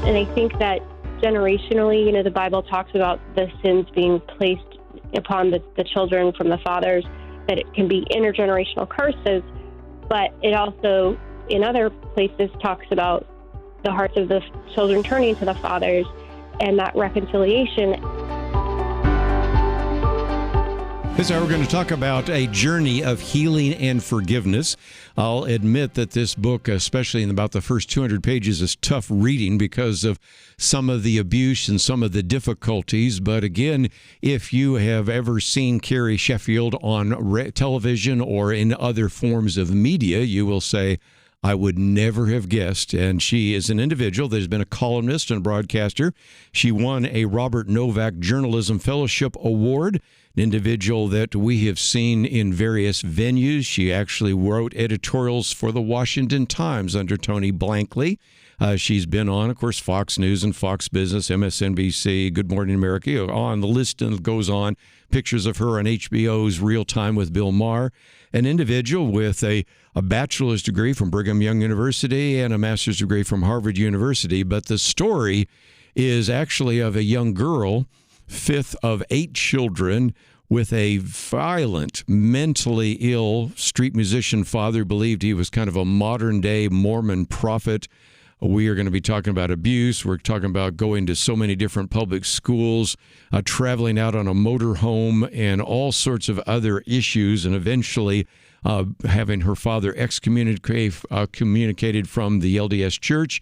And I think that generationally, the Bible talks about the sins being placed upon the children from the fathers, that it can be intergenerational curses, but it also, in other places, talks about the hearts of the children turning to the fathers and that reconciliation. This hour, we're going to talk about a journey of healing and forgiveness. I'll admit that this book, especially in about the first 200 pages, is tough reading because of some of the abuse and some of the difficulties. But again, if you have ever seen Carrie Sheffield on television or in other forms of media, you will say, I would never have guessed. And she is an individual that has been a columnist and a broadcaster. She won a Robert Novak Journalism Fellowship Award, an individual that we have seen in various venues. She actually wrote editorials for the Washington Times under Tony Blankley. She's been on, of course, Fox News and Fox Business, MSNBC, Good Morning America, on the list and goes on. Pictures of her on HBO's Real Time with Bill Maher. An individual with a bachelor's degree from Brigham Young University and a master's degree from Harvard University. But the story is actually of a young girl, fifth of 8 children, with a violent, mentally ill street musician father. Believed he was kind of a modern-day Mormon prophet. We are going to be talking about abuse. We're talking about going to so many different public schools, traveling out on a motorhome, and all sorts of other issues, and eventually having her father excommunicated from the LDS Church.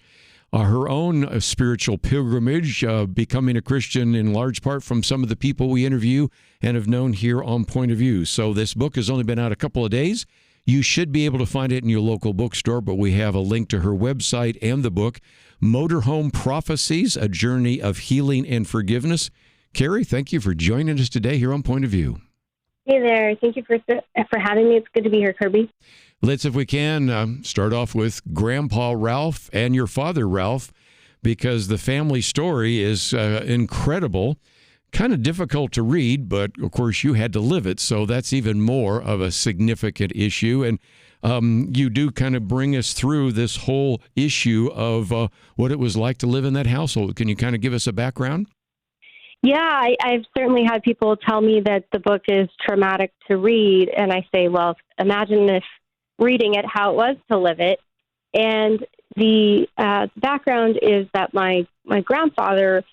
Her own spiritual pilgrimage, becoming a Christian in large part from some of the people we interview and have known here on Point of View. So this book has only been out a couple of days. You should be able to find it in your local bookstore, but we have a link to her website and the book, Motorhome Prophecies, A Journey of Healing and Forgiveness. Carrie, thank you for joining us today here on Point of View. Hey there. Thank you for having me. It's good to be here, Kirby. Let's, if we can, start off with Grandpa Ralph and your father, Ralph, because the family story is incredible. Kind of difficult to read, but of course you had to live it, so that's even more of a significant issue. And you do kind of bring us through this whole issue of what it was like to live in that household. Can you kind of give us a background? Yeah, I've certainly had people tell me that the book is traumatic to read, and I say, well, imagine if reading it how it was to live it. And the background is that my grandfather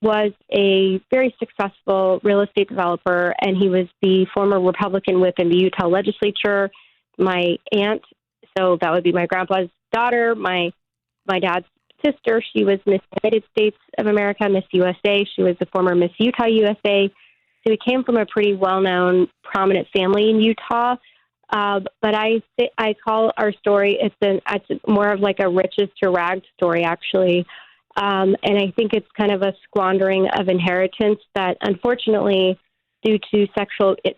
was a very successful real estate developer, and he was the former Republican whip in the Utah legislature. My aunt, so that would be my grandpa's daughter, my dad's sister, she was Miss United States of America, Miss USA. She was the former Miss Utah USA. So we came from a pretty well-known, prominent family in Utah. But I call our story, it's more of like a riches to rags story, actually. And I think it's kind of a squandering of inheritance that, unfortunately,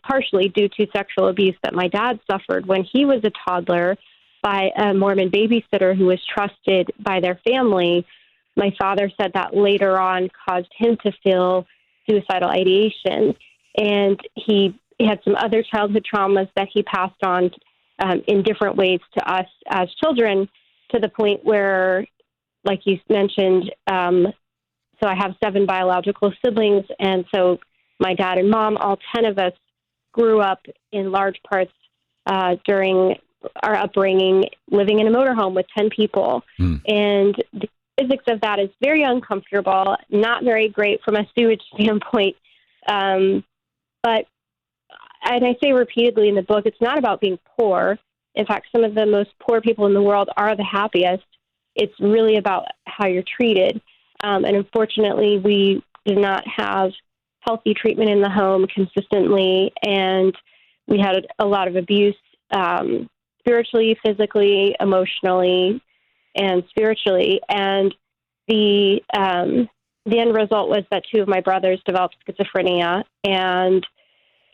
partially due to sexual abuse that my dad suffered when he was a toddler by a Mormon babysitter who was trusted by their family. My father said that later on caused him to feel suicidal ideation. And he had some other childhood traumas that he passed on in different ways to us as children, to the point where, like you mentioned, so I have 7 biological siblings, and so my dad and mom, all 10 of us, grew up in large parts during our upbringing living in a motorhome with 10 people. And the physics of that is very uncomfortable, not very great from a sewage standpoint. But, and I say repeatedly in the book, it's not about being poor. In fact, some of the most poor people in the world are the happiest. It's really about how you're treated. And unfortunately, we did not have healthy treatment in the home consistently, and we had a lot of abuse, spiritually, physically, emotionally, and spiritually. And the end result was that 2 of my brothers developed schizophrenia, and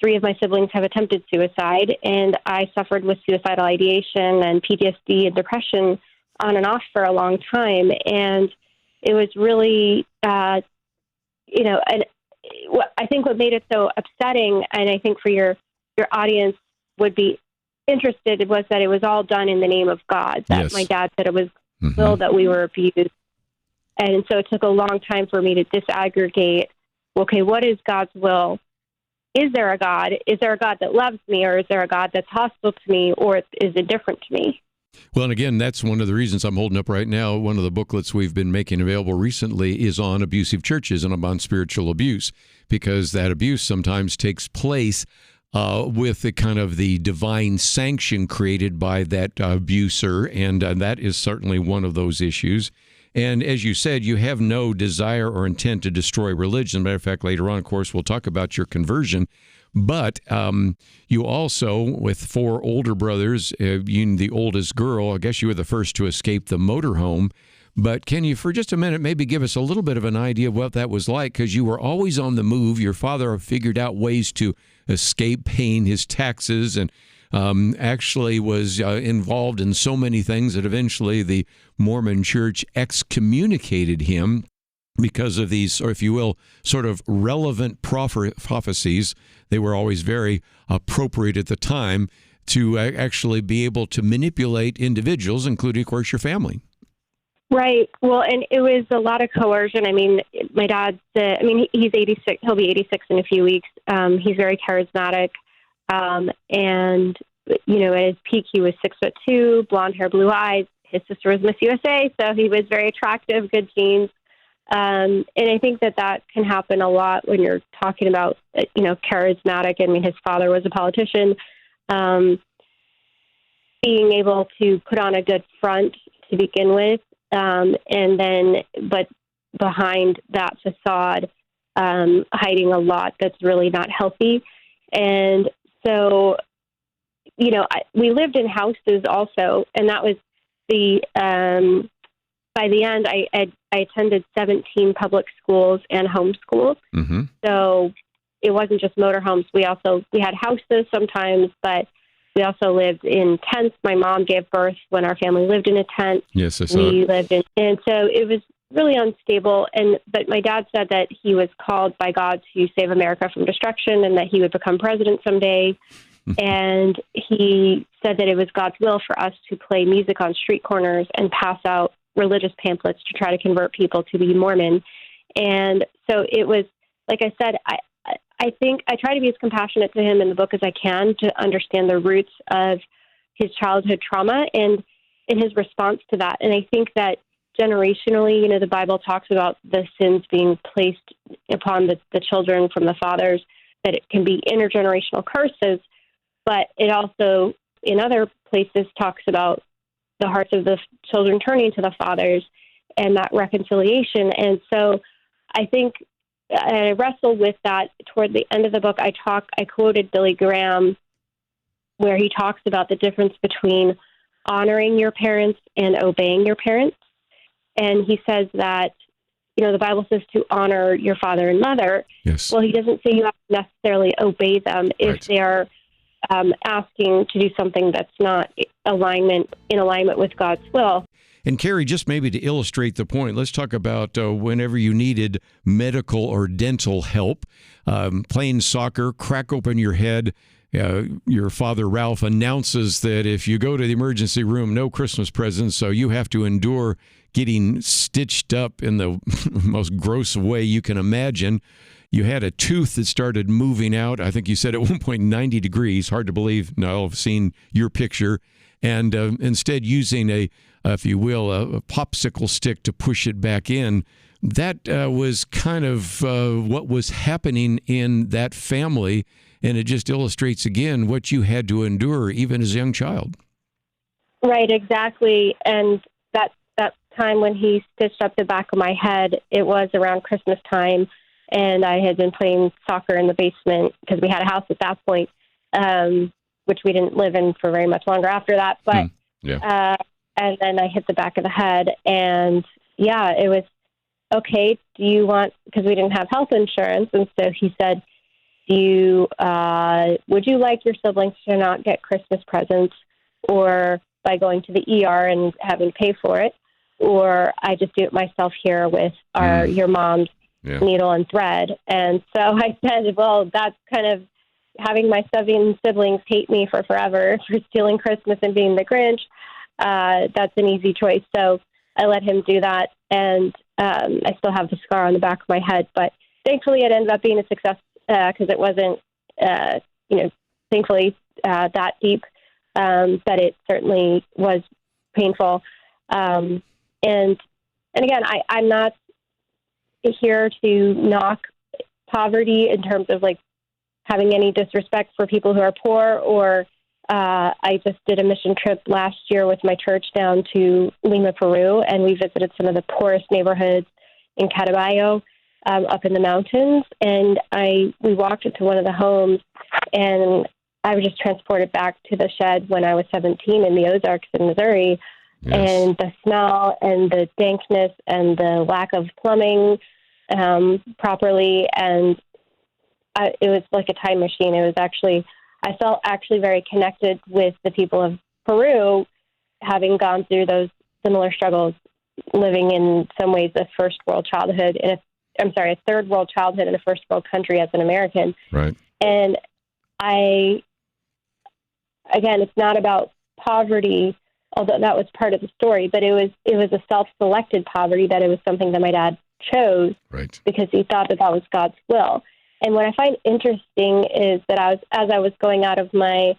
3 of my siblings have attempted suicide, and I suffered with suicidal ideation and PTSD and depression on and off for a long time. And it was really, and I think what made it so upsetting, and I think for your audience would be interested, was that it was all done in the name of God. That My dad said it was will that we were abused. And so it took a long time for me to disaggregate, okay, what is God's will? Is there a God? Is there a God that loves me, or is there a God that's hostile to me, or is it different to me? Well, and again, that's one of the reasons I'm holding up right now. One of the booklets we've been making available recently is on abusive churches and on spiritual abuse, because that abuse sometimes takes place with the kind of the divine sanction created by that abuser, and that is certainly one of those issues. And as you said, you have no desire or intent to destroy religion. Matter of fact, later on, of course, we'll talk about your conversion. But you also, with 4 older brothers, you the oldest girl, I guess you were the first to escape the motorhome. But can you, for just a minute, maybe give us a little bit of an idea of what that was like? Because you were always on the move. Your father figured out ways to escape paying his taxes, and actually was involved in so many things that eventually the Mormon Church excommunicated him because of these, or if you will, sort of relevant prophecies. They were always very appropriate at the time to actually be able to manipulate individuals, including, of course, your family. Right. Well, and it was a lot of coercion. I mean, my dad's, he's 86. He'll be 86 in a few weeks. He's very charismatic. And, you know, at his peak, he was 6'2", blonde hair, blue eyes. His sister was Miss USA, so he was very attractive, good genes. And I think that can happen a lot when you're talking about, you know, charismatic. I mean, his father was a politician. Being able to put on a good front to begin with, and then, but behind that facade, hiding a lot that's really not healthy. And so, you know, we lived in houses also, and that was by the end, I attended 17 public schools and homeschools. Mm-hmm. So it wasn't just motorhomes. We had houses sometimes, but we also lived in tents. My mom gave birth when our family lived in a tent. Yes, I saw it. And so it was really unstable. But my dad said that he was called by God to save America from destruction, and that he would become president someday. And he said that it was God's will for us to play music on street corners and pass out religious pamphlets to try to convert people to be Mormon. And so it was, like I said, I think I try to be as compassionate to him in the book as I can to understand the roots of his childhood trauma and in his response to that. And I think that generationally, you know, the Bible talks about the sins being placed upon the children from the fathers, that it can be intergenerational curses, but it also, in other places, talks about the hearts of the children turning to the fathers and that reconciliation. And so I think I wrestled with that toward the end of the book. I quoted Billy Graham, where he talks about the difference between honoring your parents and obeying your parents. And he says that, you know, the Bible says to honor your father and mother. Yes. Well, he doesn't say you have to necessarily obey them if they're asking to do something that's not in alignment with God's will. And Carrie, just maybe to illustrate the point, let's talk about whenever you needed medical or dental help, playing soccer, crack open your head. Your father, Ralph, announces that if you go to the emergency room, no Christmas presents, so you have to endure getting stitched up in the most gross way you can imagine. You had a tooth that started moving out. I think you said at one point 90 degrees. Hard to believe. No, I've seen your picture. And instead using if you will, a popsicle stick to push it back in. That was kind of what was happening in that family. And it just illustrates again what you had to endure even as a young child. Right, exactly. And that time when he stitched up the back of my head, it was around Christmas time. And I had been playing soccer in the basement because we had a house at that point, which we didn't live in for very much longer after that. But and then I hit the back of the head, and it was okay. Do you want? Because we didn't have health insurance, and so he said, would you like your siblings to not get Christmas presents, or by going to the ER and having to pay for it, or I just do it myself here with your mom's needle and thread? And so I said, well, that's kind of having my 7 siblings hate me for forever for stealing Christmas and being the Grinch. That's an easy choice. So I let him do that. and I still have the scar on the back of my head. But thankfully, it ended up being a success because it wasn't, thankfully that deep. But it certainly was painful. And again, I'm not here to knock poverty in terms of like having any disrespect for people who are poor, or I just did a mission trip last year with my church down to Lima, Peru, and we visited some of the poorest neighborhoods in Catabayo, up in the mountains. And we walked into one of the homes, and I was just transported back to the shed when I was 17 in the Ozarks in Missouri. Yes. And the smell and the dankness and the lack of plumbing properly. And it was like a time machine. I felt actually very connected with the people of Peru, having gone through those similar struggles, living in some ways a first world childhood a third world childhood in a first world country as an American. Right. And again, it's not about poverty, although that was part of the story, but it was a self-selected poverty, that it was something that my dad chose, right, because he thought that was God's will. And what I find interesting is that as I was going out of my,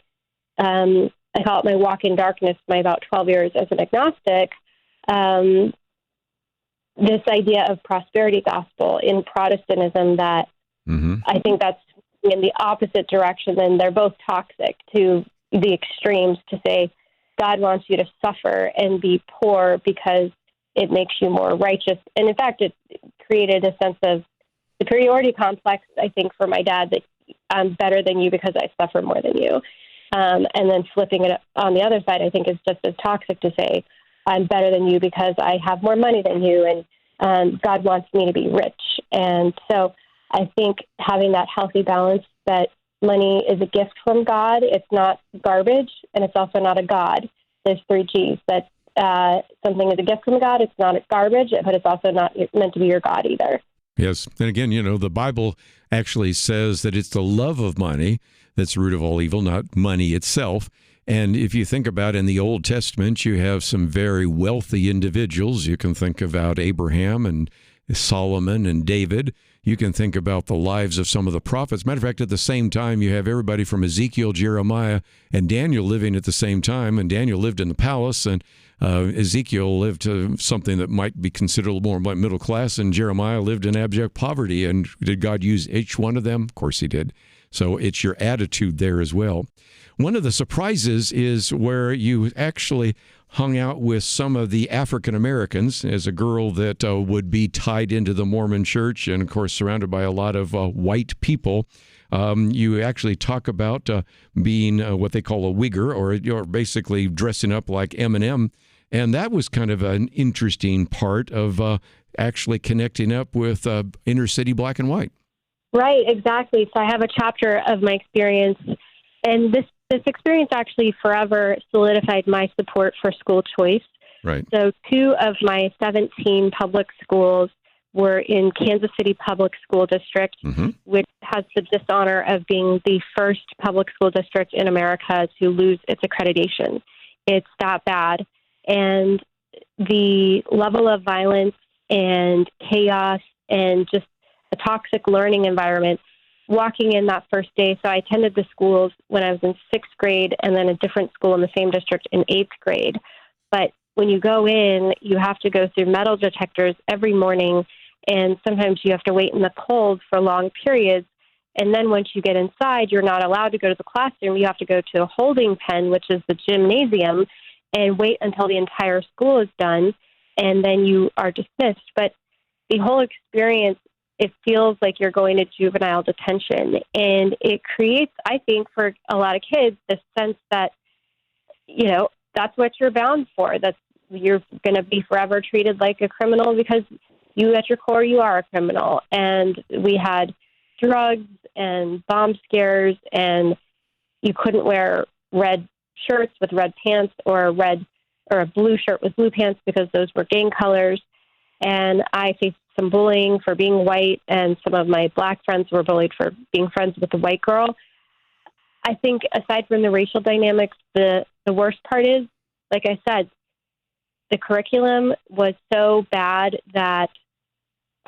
I call it my walk in darkness, my about 12 years as an agnostic, this idea of prosperity gospel in Protestantism that I think that's in the opposite direction, and they're both toxic to the extremes, to say God wants you to suffer and be poor because it makes you more righteous. And in fact, it created a sense of superiority complex, I think, for my dad, that I'm better than you because I suffer more than you. And then flipping it on the other side, I think, is just as toxic, to say I'm better than you because I have more money than you, and God wants me to be rich. And so I think having that healthy balance, that money is a gift from God, it's not garbage, and it's also not a God. There's 3 G's, that something is a gift from God, it's not garbage, but it's also not meant to be your God either. Yes. And again, the Bible actually says that it's the love of money that's the root of all evil, not money itself. And if you think about in the Old Testament, you have some very wealthy individuals. You can think about Abraham and Solomon and David. You can think about the lives of some of the prophets. Matter of fact, at the same time, you have everybody from Ezekiel, Jeremiah, and Daniel living at the same time. And Daniel lived in the palace, and Ezekiel lived something that might be considered a little more middle class, and Jeremiah lived in abject poverty. And did God use each one of them? Of course he did. So it's your attitude there as well. One of the surprises is where you actually hung out with some of the African Americans as a girl that would be tied into the Mormon church and, of course, surrounded by a lot of white people. You actually talk about being what they call a wigger, or you're basically dressing up like Eminem. And that was kind of an interesting part of actually connecting up with inner city black and white. Right, exactly. So I have a chapter of my experience, and this experience actually forever solidified my support for school choice. Right. So 2 of my 17 public schools were in Kansas City Public School District, which has the dishonor of being the first public school district in America to lose its accreditation. It's that bad. And the level of violence and chaos and just a toxic learning environment, walking in that first day. So I attended the schools when I was in 6th grade, and then a different school in the same district in 8th grade. But when you go in, you have to go through metal detectors every morning, and sometimes you have to wait in the cold for long periods. And then once you get inside, you're not allowed to go to the classroom. You have to go to a holding pen, which is the gymnasium, and wait until the entire school is done, and then you are dismissed. But the whole experience, it feels like you're going to juvenile detention. And it creates, I think, for a lot of kids, this sense that, that's what you're bound for. That you're going to be forever treated like a criminal because you, at your core, you are a criminal. And we had drugs and bomb scares, and you couldn't wear red shirts with red pants, or a blue shirt with blue pants, because those were gang colors. And I faced some bullying for being white, and some of my black friends were bullied for being friends with a white girl. I think aside from the racial dynamics, the worst part is, like I said, the curriculum was so bad that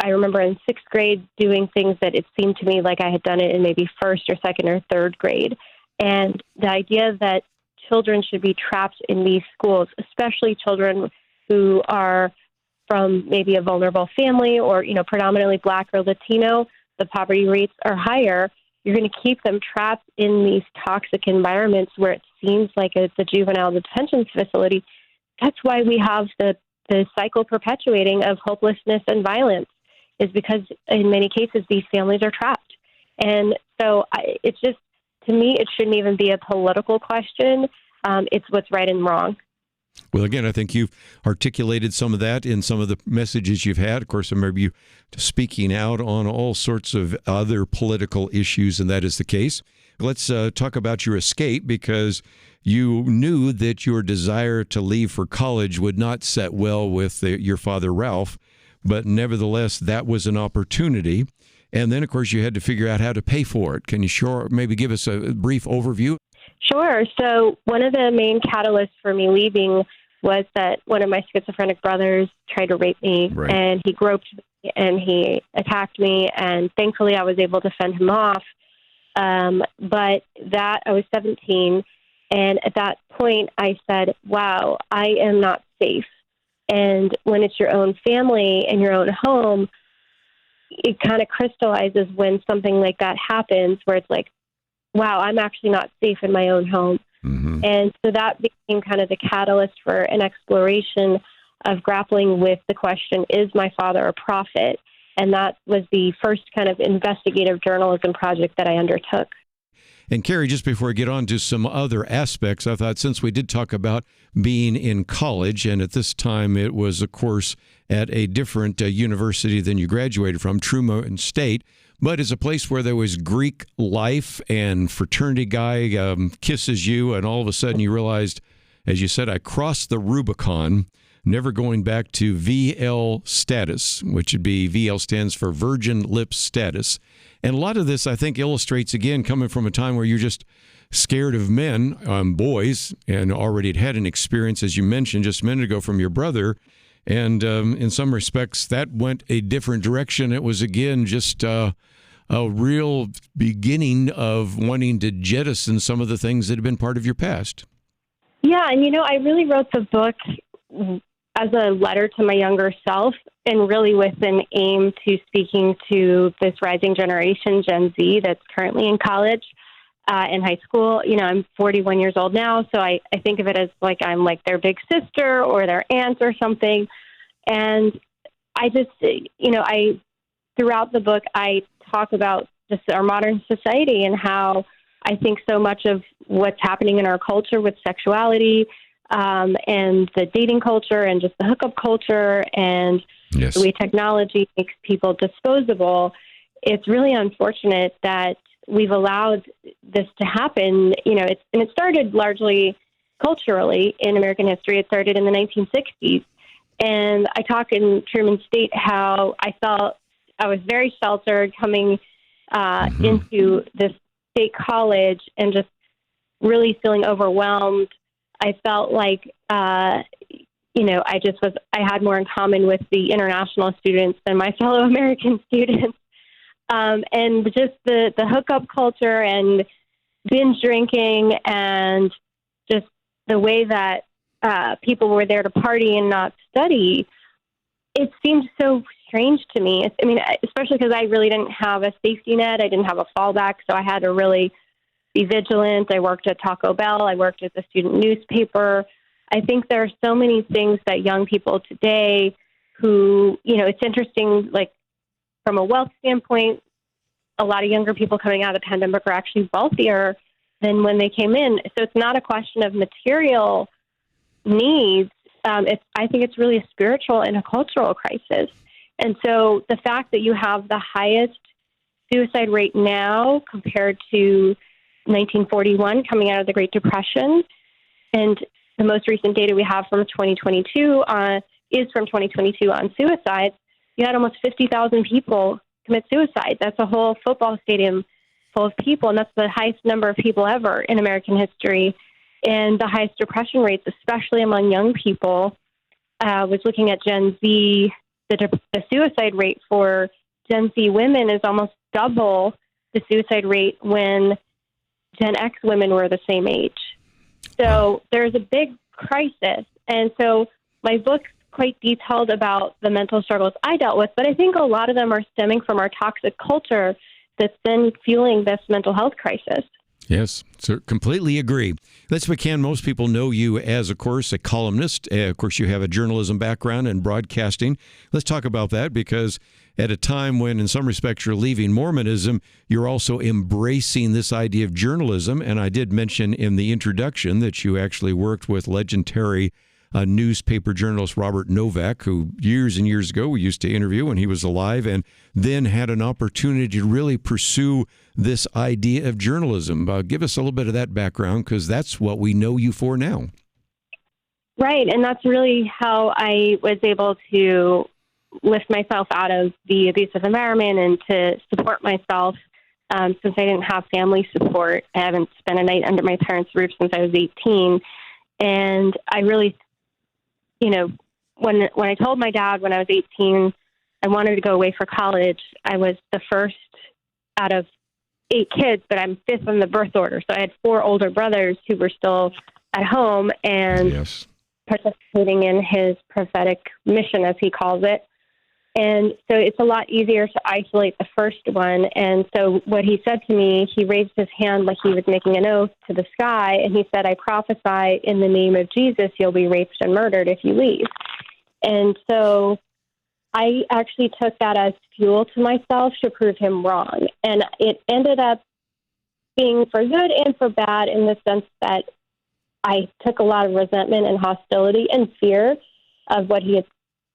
I remember in sixth grade doing things that it seemed to me like I had done it in maybe first or second or third grade. And the idea that children should be trapped in these schools, especially children who are from maybe a vulnerable family or, predominantly Black or Latino, the poverty rates are higher. You're going to keep them trapped in these toxic environments where it seems like it's a juvenile detention facility. That's why we have the cycle perpetuating of hopelessness and violence, is because in many cases these families are trapped. And so it's just, to me, it shouldn't even be a political question. It's what's right and wrong. Well, again, I think you've articulated some of that in some of the messages you've had. Of course, I remember you speaking out on all sorts of other political issues, and that is the case. Let's talk about your escape, because you knew that your desire to leave for college would not set well with your father, Ralph, but nevertheless, that was an opportunity. And then, of course, you had to figure out how to pay for it. Can you maybe give us a brief overview? Sure. So one of the main catalysts for me leaving was that one of my schizophrenic brothers tried to rape me, right, and he groped me and he attacked me, and thankfully I was able to fend him off. But I was 17, and at that point I said, wow, I am not safe. And when it's your own family and your own home, it kind of crystallizes when something like that happens, where it's like, wow, I'm actually not safe in my own home. Mm-hmm. And so that became kind of the catalyst for an exploration of grappling with the question, is my father a prophet? And that was the first kind of investigative journalism project that I undertook. And Carrie, just before I get on to some other aspects, I thought, since we did talk about being in college, and at this time it was, of course, at a different university than you graduated from, Truman State, but it's a place where there was Greek life, and fraternity guy kisses you, and all of a sudden you realized, as you said, I crossed the Rubicon, never going back to VL status, which would be, VL stands for Virgin Lips Status. And a lot of this, I think, illustrates, again, coming from a time where you're just scared of men, boys, and already had an experience, as you mentioned just a minute ago, from your brother. And in some respects, that went a different direction. It was, again, just a real beginning of wanting to jettison some of the things that had been part of your past. Yeah, and I really wrote the book as a letter to my younger self, and really with an aim to speaking to this rising generation, Gen Z, that's currently in college and high school. I'm 41 years old now, so I think of it as like I'm like their big sister or their aunt or something. And I just, throughout the book, I talk about just our modern society and how I think so much of what's happening in our culture with sexuality and the dating culture and just the hookup culture and yes, the way technology makes people disposable. It's really unfortunate that we've allowed this to happen. And it started largely culturally in American history. It started in the 1960s. And I talk in Truman State how I felt I was very sheltered coming into this state college and just really feeling overwhelmed. I felt like, I had more in common with the international students than my fellow American students. And just the hookup culture and binge drinking and just the way that people were there to party and not study, it seemed so strange to me. Especially because I really didn't have a safety net. I didn't have a fallback, so I had to really be vigilant. I worked at Taco Bell. I worked at the student newspaper. I think there are so many things that young people today who, it's interesting, like from a wealth standpoint, a lot of younger people coming out of the pandemic are actually wealthier than when they came in. So it's not a question of material needs. I think it's really a spiritual and a cultural crisis. And so the fact that you have the highest suicide rate now compared to 1941 coming out of the Great Depression, and the most recent data we have from 2022 is from 2022 on suicides, you had almost 50,000 people commit suicide. That's a whole football stadium full of people, and that's the highest number of people ever in American history, and the highest depression rates, especially among young people. was looking at Gen Z. The suicide rate for Gen Z women is almost double the suicide rate when Gen X women were the same age. So there's a big crisis. And so my book's quite detailed about the mental struggles I dealt with, but I think a lot of them are stemming from our toxic culture that's then fueling this mental health crisis. Yes, so completely agree. Let's begin. Most people know you as, of course, a columnist. Of course, you have a journalism background and broadcasting. Let's talk about that, because at a time when, in some respects, you're leaving Mormonism, you're also embracing this idea of journalism. And I did mention in the introduction that you actually worked with legendary newspaper journalist Robert Novak, who years and years ago we used to interview when he was alive, and then had an opportunity to really pursue this idea of journalism. Give us a little bit of that background, because that's what we know you for now. Right, and that's really how I was able to lift myself out of the abusive environment and to support myself since I didn't have family support. I haven't spent a night under my parents' roof since I was 18. And I really, when I told my dad when I was 18 I wanted to go away for college, I was the first out of 8 kids, but I'm 5th in the birth order. So I had 4 older brothers who were still at home and participating in his prophetic mission, as he calls it. And so it's a lot easier to isolate the first one. And so what he said to me, he raised his hand like he was making an oath to the sky. And he said, I prophesy in the name of Jesus, you'll be raped and murdered if you leave. And so I actually took that as fuel to myself to prove him wrong. And it ended up being for good and for bad, in the sense that I took a lot of resentment and hostility and fear of what he had,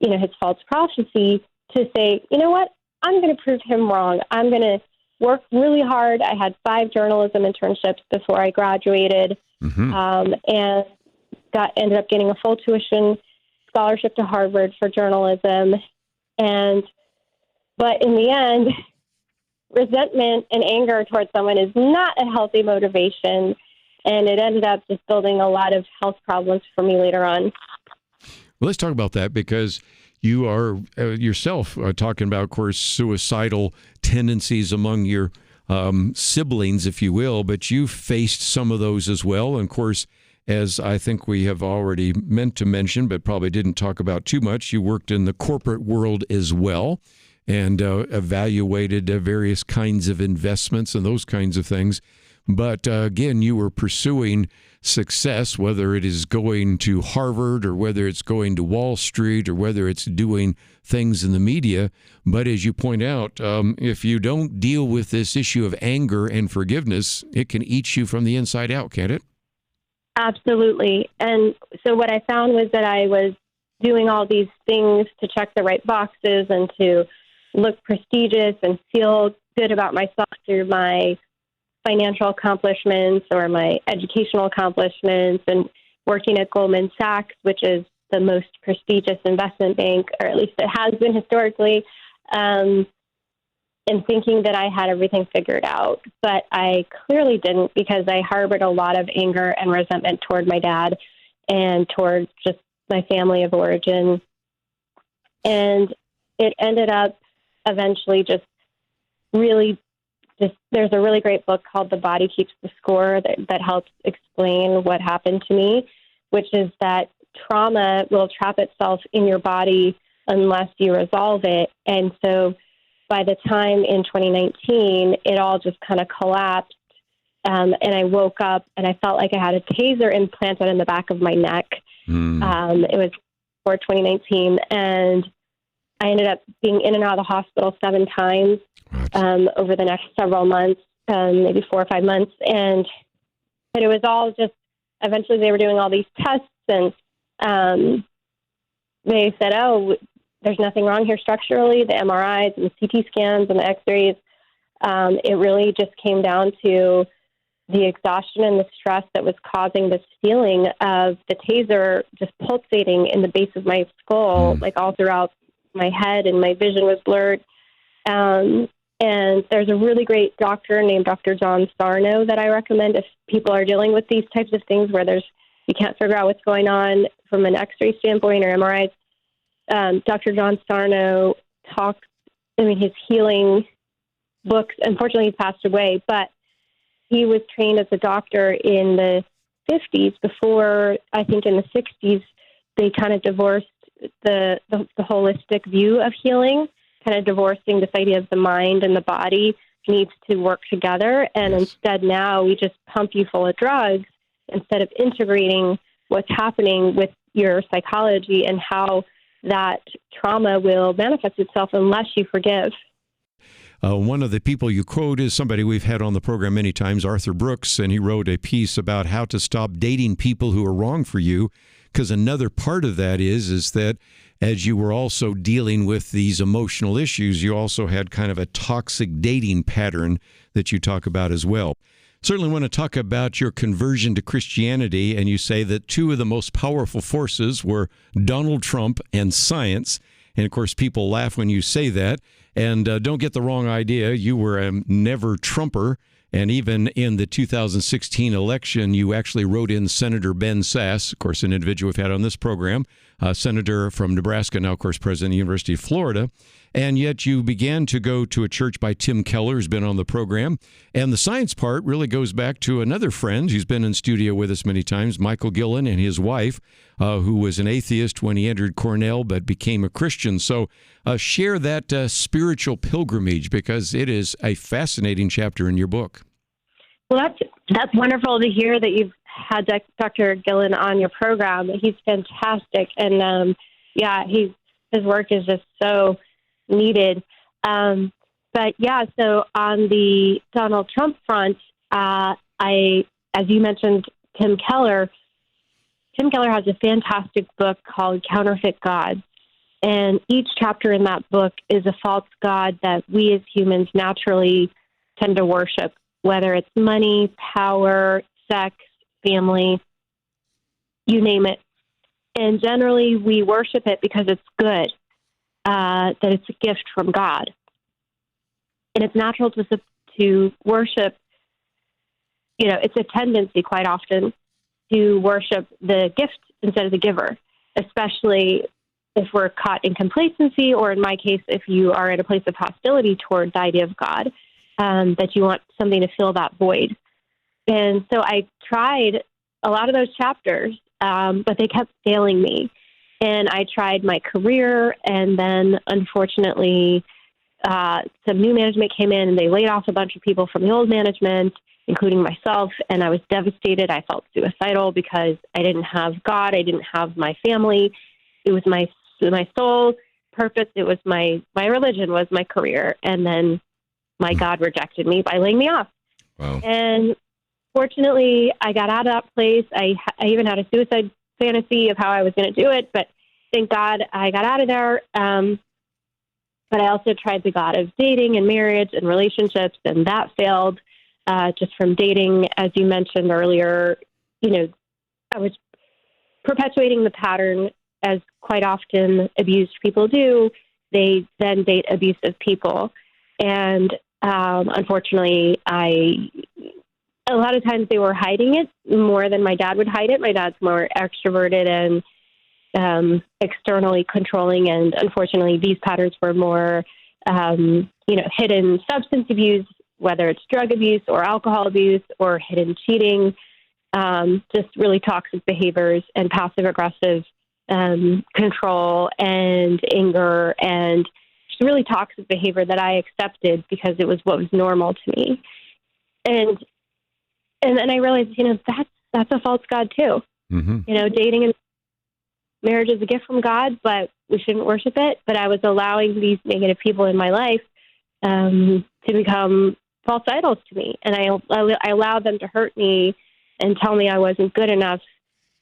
his false prophecy, to say, you know what, I'm going to prove him wrong. I'm going to work really hard. I had 5 journalism internships before I graduated, and ended up getting a full tuition scholarship to Harvard for journalism. But in the end, resentment and anger towards someone is not a healthy motivation. And it ended up just building a lot of health problems for me later on. Well, let's talk about that, because you are yourself talking about, of course, suicidal tendencies among your siblings, if you will, but you faced some of those as well. And of course, as I think we have already meant to mention, but probably didn't talk about too much, you worked in the corporate world as well, and evaluated various kinds of investments and those kinds of things. But again, you were pursuing success, whether it is going to Harvard or whether it's going to Wall Street or whether it's doing things in the media. But as you point out, if you don't deal with this issue of anger and forgiveness, it can eat you from the inside out, can't it? Absolutely. And so what I found was that I was doing all these things to check the right boxes and to look prestigious and feel good about myself through my financial accomplishments or my educational accomplishments, and working at Goldman Sachs, which is the most prestigious investment bank, or at least it has been historically, and thinking that I had everything figured out. But I clearly didn't, because I harbored a lot of anger and resentment toward my dad and toward just my family of origin. And it ended up eventually there's a really great book called The Body Keeps the Score that helps explain what happened to me, which is that trauma will trap itself in your body unless you resolve it. And so by the time in 2019, it all just kind of collapsed. And I woke up and I felt like I had a taser implanted in the back of my neck. It was before 2019. And I ended up being in and out of the hospital 7 times over the next several months, maybe 4 or 5 months. But it was all just, eventually they were doing all these tests, and they said, oh, there's nothing wrong here structurally, the MRIs and the CT scans and the x-rays. It really just came down to the exhaustion and the stress that was causing this feeling of the taser just pulsating in the base of my skull, like all throughout my head, and my vision was blurred. And there's a really great doctor named Dr. John Sarno that I recommend if people are dealing with these types of things where you can't figure out what's going on. from an X-ray standpoint or MRIs. Dr. John Sarno talks, his healing books, unfortunately he passed away, but he was trained as a doctor in the 50s before, I think in the 60s, they kind of divorced the holistic view of healing, kind of divorcing this idea of the mind and the body needs to work together. And instead now we just pump you full of drugs instead of integrating what's happening with your psychology and how that trauma will manifest itself unless you forgive. One of the people you quote is somebody we've had on the program many times, Arthur Brooks, and he wrote a piece about how to stop dating people who are wrong for you, because another part of that is that as you were also dealing with these emotional issues, you also had kind of a toxic dating pattern that you talk about as well. Certainly want to talk about your conversion to Christianity, and you say that two of the most powerful forces were Donald Trump and science. And, of course, people laugh when you say that. And don't get the wrong idea. You were a never Trumper. And even in the 2016 election, you actually wrote in Senator Ben Sasse, of course, an individual we've had on this program, senator from Nebraska, now, of course, president of the University of Florida. And yet you began to go to a church by Tim Keller, who's been on the program. And the science part really goes back to another friend who's been in studio with us many times, Michael Gillen, and his wife, who was an atheist when he entered Cornell but became a Christian. So share that spiritual pilgrimage, because it is a fascinating chapter in your book. Well, that's wonderful to hear that you've had Dr. Gillen on your program. He's fantastic. And his work is just so needed. But yeah, so on the Donald Trump front, as you mentioned, Tim Keller has a fantastic book called Counterfeit Gods. And each chapter in that book is a false god that we as humans naturally tend to worship, whether it's money, power, sex, family, you name it. And generally we worship it because it's good. That it's a gift from God. And it's natural to worship, it's a tendency quite often to worship the gift instead of the giver, especially if we're caught in complacency, or in my case, if you are in a place of hostility toward the idea of God, that you want something to fill that void. And so I tried a lot of those chapters, but they kept failing me. And I tried my career, and then unfortunately, some new management came in and they laid off a bunch of people from the old management, including myself. And I was devastated. I felt suicidal because I didn't have God. I didn't have my family. It was my sole purpose. It was my religion was my career. And then my God rejected me by laying me off. Wow. And fortunately, I got out of that place. I even had a suicide fantasy of how I was going to do it, but thank God I got out of there. But I also tried the God of dating and marriage and relationships, and that failed just from dating. As you mentioned earlier, I was perpetuating the pattern, as quite often abused people do. They then date abusive people. And unfortunately, a lot of times they were hiding it more than my dad would hide it. My dad's more extroverted and externally controlling. And unfortunately, these patterns were more, hidden substance abuse, whether it's drug abuse or alcohol abuse or hidden cheating, just really toxic behaviors and passive aggressive control and anger and just really toxic behavior that I accepted because it was what was normal to me. And then I realized, that's a false God too. Mm-hmm. Dating and marriage is a gift from God, but we shouldn't worship it. But I was allowing these negative people in my life to become false idols to me. And I allowed them to hurt me and tell me I wasn't good enough.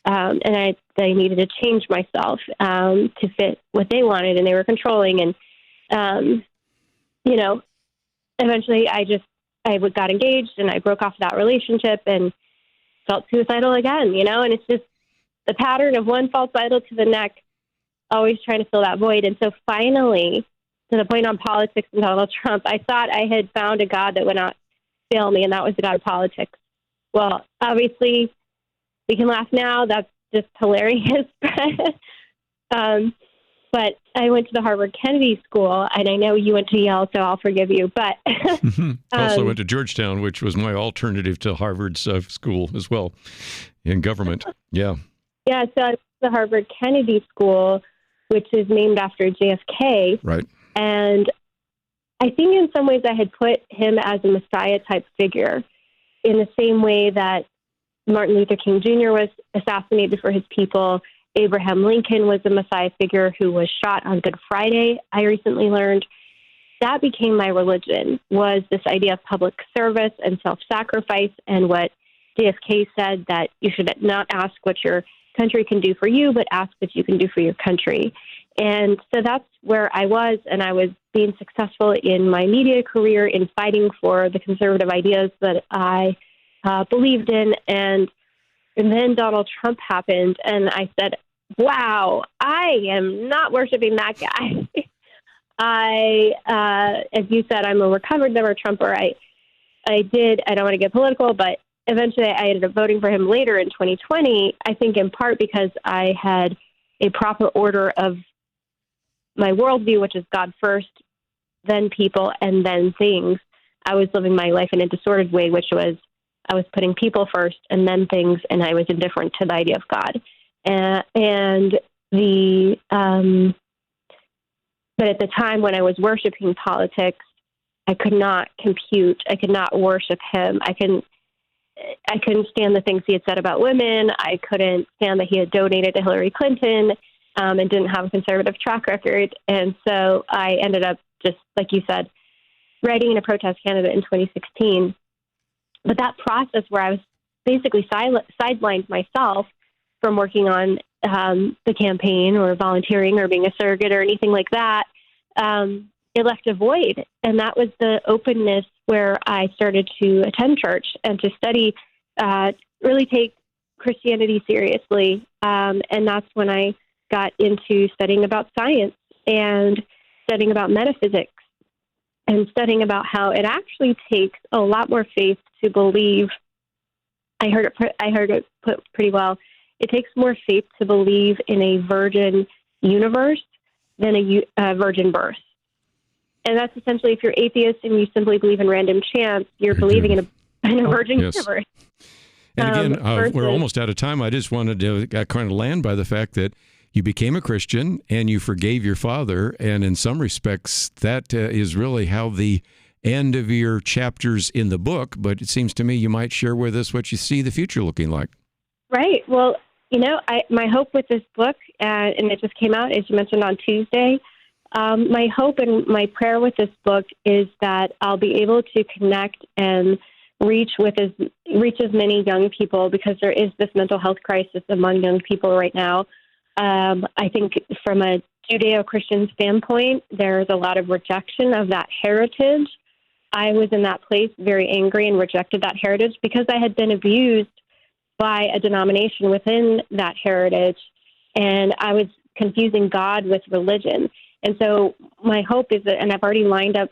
And I needed to change myself to fit what they wanted. And they were controlling. And, eventually I got engaged and I broke off that relationship and felt suicidal again, and it's just the pattern of one false idol to the next, always trying to fill that void. And so finally, to the point on politics and Donald Trump, I thought I had found a God that would not fail me, and that was the God of politics. Well, obviously, we can laugh now. That's just hilarious. But I went to the Harvard Kennedy School, and I know you went to Yale, so I'll forgive you. But also went to Georgetown, which was my alternative to Harvard's school as well in government. Yeah. Yeah, so I went to the Harvard Kennedy School, which is named after JFK. Right. And I think in some ways I had put him as a Messiah-type figure in the same way that Martin Luther King Jr. was assassinated for his people. Abraham Lincoln was a Messiah figure who was shot on Good Friday, I recently learned. That became my religion, was this idea of public service and self-sacrifice, and what JFK said, that you should not ask what your country can do for you, but ask what you can do for your country. And so that's where I was, and I was being successful in my media career in fighting for the conservative ideas that I believed in. And then Donald Trump happened, and I said, wow, I am not worshiping that guy. As you said, I'm a recovered never Trumper. I don't want to get political, but eventually I ended up voting for him later in 2020, I think in part because I had a proper order of my worldview, which is God first, then people, and then things. I was living my life in a disordered way, which was I was putting people first and then things, and I was indifferent to the idea of God. But at the time when I was worshiping politics, I could not compute. I could not worship him. I couldn't stand the things he had said about women. I couldn't stand that he had donated to Hillary Clinton and didn't have a conservative track record. And so I ended up, just like you said, writing in a protest candidate in 2016. But that process where I was basically sidelined myself from working on the campaign or volunteering or being a surrogate or anything like that, it left a void. And that was the openness where I started to attend church and to study, really take Christianity seriously. And that's when I got into studying about science and studying about metaphysics and studying about how it actually takes a lot more faith to believe. I heard it put pretty well. It takes more faith to believe in a virgin universe than a virgin birth. And that's essentially, if you're atheist and you simply believe in random chance, you're believing in a virgin universe. And again, we're almost out of time. I just wanted to kind of land by the fact that you became a Christian and you forgave your father. And in some respects, that is really how the end of your chapters in the book. But it seems to me you might share with us what you see the future looking like. Right. Well, my hope with this book, and it just came out, as you mentioned, on Tuesday, my hope and my prayer with this book is that I'll be able to connect and reach as many young people, because there is this mental health crisis among young people right now. I think from a Judeo-Christian standpoint, there's a lot of rejection of that heritage. I was in that place very angry and rejected that heritage because I had been abused by a denomination within that heritage, and I was confusing God with religion. And so my hope is that, and I've already lined up,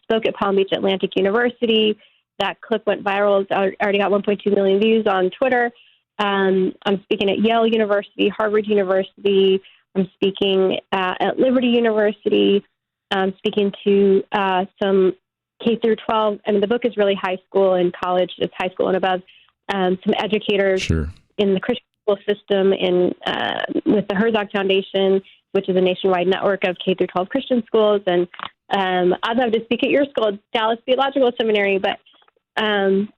spoke at Palm Beach Atlantic University. That clip went viral. It's already got 1.2 million views on Twitter. I'm speaking at Yale University, Harvard University. I'm speaking at Liberty University. I'm speaking to some K through 12. I mean, the book is really high school and college, just high school and above. Some educators in the Christian school system, with the Herzog Foundation, which is a nationwide network of K through 12 Christian schools. And I'd love to speak at your school, Dallas Theological Seminary, but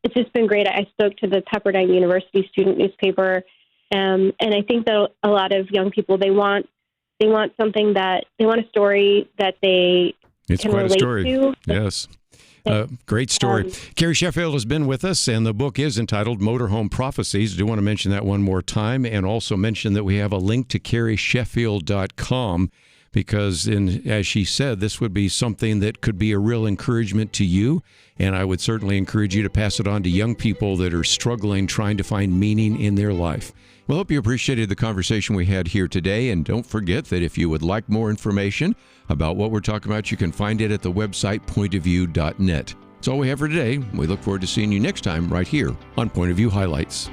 it's just been great. I spoke to the Pepperdine University student newspaper, and I think that a lot of young people, they want something they want a story that they can relate to. Yes. Great story. Carrie Sheffield has been with us, and the book is entitled Motorhome Prophecies. I do want to mention that one more time, and also mention that we have a link to carriesheffield.com, because, as she said, this would be something that could be a real encouragement to you, and I would certainly encourage you to pass it on to young people that are struggling, trying to find meaning in their life. Well, hope you appreciated the conversation we had here today, and don't forget that if you would like more information about what we're talking about, you can find it at the website pointofview.net. That's all we have for today. We look forward to seeing you next time right here on Point of View Highlights.